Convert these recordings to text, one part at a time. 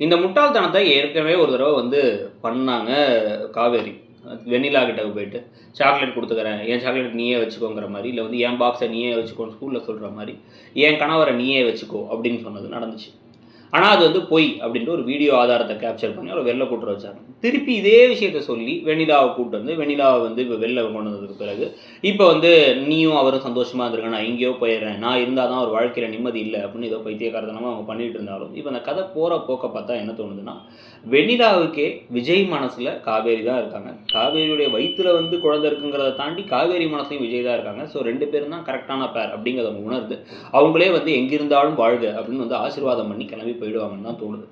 இந்த முட்டாள்தனத்தை ஏற்கனவே ஒரு தடவை வந்து பண்ணாங்க காவேரி. வெண்ணிலா கிட்ட போயிட்டு சாக்லேட் குடுத்துக்கிறேன். என் சாக்லேட் நீயே வச்சுக்கோங்கிற மாரி, இல்ல வந்து என் பாக்ஸ நீயே வச்சுக்கோன்னு ஸ்கூல்ல சொல்ற மாரி, என் கணவர நீயே வச்சுக்கோ அப்படின்னு சொன்னது நடந்துச்சு. ஆனா அது வந்து பொய் அப்படின்ட்டு ஒரு வீடியோ ஆதாரத்த கேப்சர் பண்ணி அவர வெளில கூட்டு வச்சாங்க. திருப்பி இதே விஷயத்த சொல்லி வெண்ணிலாவ கூட்டு வந்து வெண்ணிலாவ வந்து இப்ப வெளில கொண்டு வந்ததுக்கு பிறகு, இப்ப வந்து நீயும் அவரும் சந்தோஷமா இருந்திருங்க. நான் எங்கேயோ போயிடுறேன். நான் இருந்தா தான் அவர் வாழ்க்கையில நிம்மதி இல்ல அப்படின்னு ஏதோ பைத்தியக்காரத்தனமா அவங்க பண்ணிட்டு இருந்தாலும், இப்ப அந்த கதை போற போக்க பார்த்தா என்ன தோணுதுன்னா, வெண்ணிலாவுக்கே விஜய் மனசுல காவேரி தான் இருக்காங்க. காவேரியுடைய வயித்துல வந்து குழந்தை இருக்குங்கிறத தாண்டி காவேரி மனசுலயும் விஜய் தான் இருக்காங்க. ஸோ 2 பேரும் தான் கரெக்ட்டான பேர் அப்படிங்கிறத அவங்க உணர்ந்து, அவங்களே வந்து எங்கிருந்தாலும் வாழ்க அப்படின்னு வந்து ஆசீர்வாதம் பண்ணி கிளம்பி போயிடுவாங்கன்னு தான் தோணுது.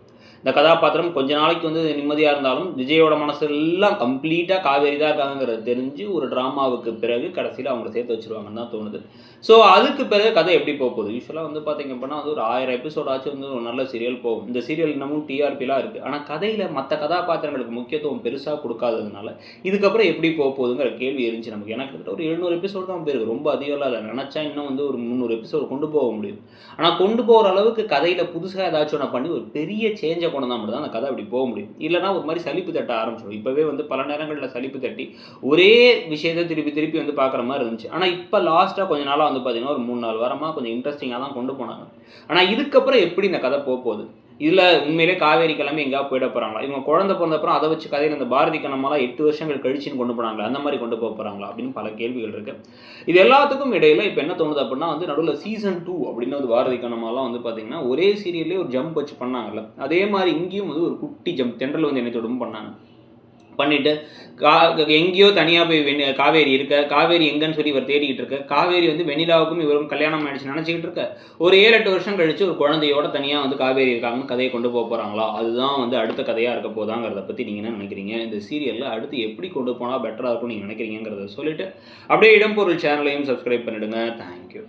இந்த கதாபாத்திரம் கொஞ்ச நாளைக்கு வந்து நிம்மதியா இருந்தாலும், விஜயோட மனசு எல்லாம் கம்ப்ளீட்டா காவேரி தான் இருக்காங்கங்கிறது தெரிஞ்சு, ஒரு டிராமாவுக்கு பிறகு கடைசியில அவங்கள சேர்த்து வச்சுருவாங்கன்னு தான் தோணுது. ஸோ அதுக்கு பிறகு கதை எப்படி போகுது? யூசுவலா வந்து பார்த்தீங்க அப்படின்னா, அது ஒரு 1000 எபிசோட் ஆச்சும் வந்து ஒரு நல்ல சீரியல் போகும். இந்த சீரியல் இன்னமும் டிஆர்பிலாம் இருக்கு. ஆனா கதையில மத்த கதாபாத்திரங்களுக்கு முக்கியத்துவம் பெருசா குடுக்காததுனால, இதுக்கப்புறம் எப்படி போகுதுங்கிற கேள்வி இருந்துச்சு நமக்கு. ஏன்னா கிட்டத்தட்ட ஒரு 700 எபிசோட் தான் போயிருக்கு. ரொம்ப அதிகம்லாம் இல்ல. நெனச்சா இன்னும் வந்து ஒரு 300 எபிசோட் கொண்டு போக முடியும். ஆனா கொண்டு போற அளவுக்கு கதையில புதுசா ஏதாச்சும் ஒண்ண பண்ணி ஒரு பெரிய சேஞ்ச கொண்டு வந்தா மட்டும் தான் அந்த கதை அப்படி போக முடியும். இல்லன்னா ஒரு மாரி சலிப்பு தட்ட ஆரம்பிச்சுரும். இப்பவே வந்து பல நேரங்கள்ல சலிப்பு தட்டி, ஒரே விஷயத்த திருப்பி திருப்பி வந்து பார்க்குற மாரி இருந்துச்சு. ஆனா இப்ப லாஸ்ட்டா கொஞ்ச நாளா வந்து பார்த்தீங்கன்னா, ஒரு 3, 4 வாரமா கொஞ்சம் இன்ட்ரஸ்டிங்கா தான் கொண்டு போனாங்க. ஆனா இதுக்கப்புறம் எப்படி இந்த கதை போப்போது? இதுல உண்மையிலே காவேரி கிளம்பி எங்கேயாவது போயிட போறாங்களா? இவங்க குழந்தை பொறந்த அப்புறம் அத வச்சு கதையில இந்த பாரதி கண்ணம்மாலாம் 8 வருஷங்கள் கழிச்சுன்னு கொண்டு போனாங்களே, அந்த மாரி கொண்டு போறாங்களா? அப்படின்னு பல கேள்விகள் இருக்கு. இது எல்லாத்துக்கும் இடையில இப்ப என்ன தோணுது அப்படின்னா வந்து நடுவுல சீசன் 2 அப்படின்னு வந்து பாரதி கண்ணம்மாலாம் வந்து பார்த்தீங்கன்னா, ஒரே சீரியல்லே ஒரு ஜம்ப் வச்சு பண்ணாங்கல்ல. அதே மாரி இங்கேயும் வந்து ஒரு குட்டி ஜம்ப் தென்றல் வந்து என்னை தொடும் பண்ணாங்க. பண்ணிட்டு கா எங்கேயோ தனியா போய் காவேரி இருக்க. காவேரி எங்கன்னு சொல்லி இவர் தேடிக்கிட்டு இருக்க. காவேரி வந்து வெண்ணிலாவுக்கும் இவரும் கல்யாணம் ஆயிடுச்சுன்னு நினைச்சுக்கிட்டு இருக்க. ஒரு 7, 8 வருஷம் கழிச்சு ஒரு குழந்தையோட தனியா வந்து காவேரி இருக்காங்கன்னு கதையை கொண்டு போறாங்களா? அதுதான் வந்து அடுத்த கதையா இருக்க போதாங்கிறத பத்தி நீங்க என்ன நினைக்கிறீங்க? இந்த சீரியல்ல அடுத்து எப்படி கொண்டு போனா பெட்டரா இருக்கும்னு நீங்க நினைக்கிறீங்கங்கிறத சொல்லிட்டு, அப்படியே இடம்பொருள் சேனலையும் சப்ஸ்கிரைப் பண்ணிடுங்க. தேங்க்யூ.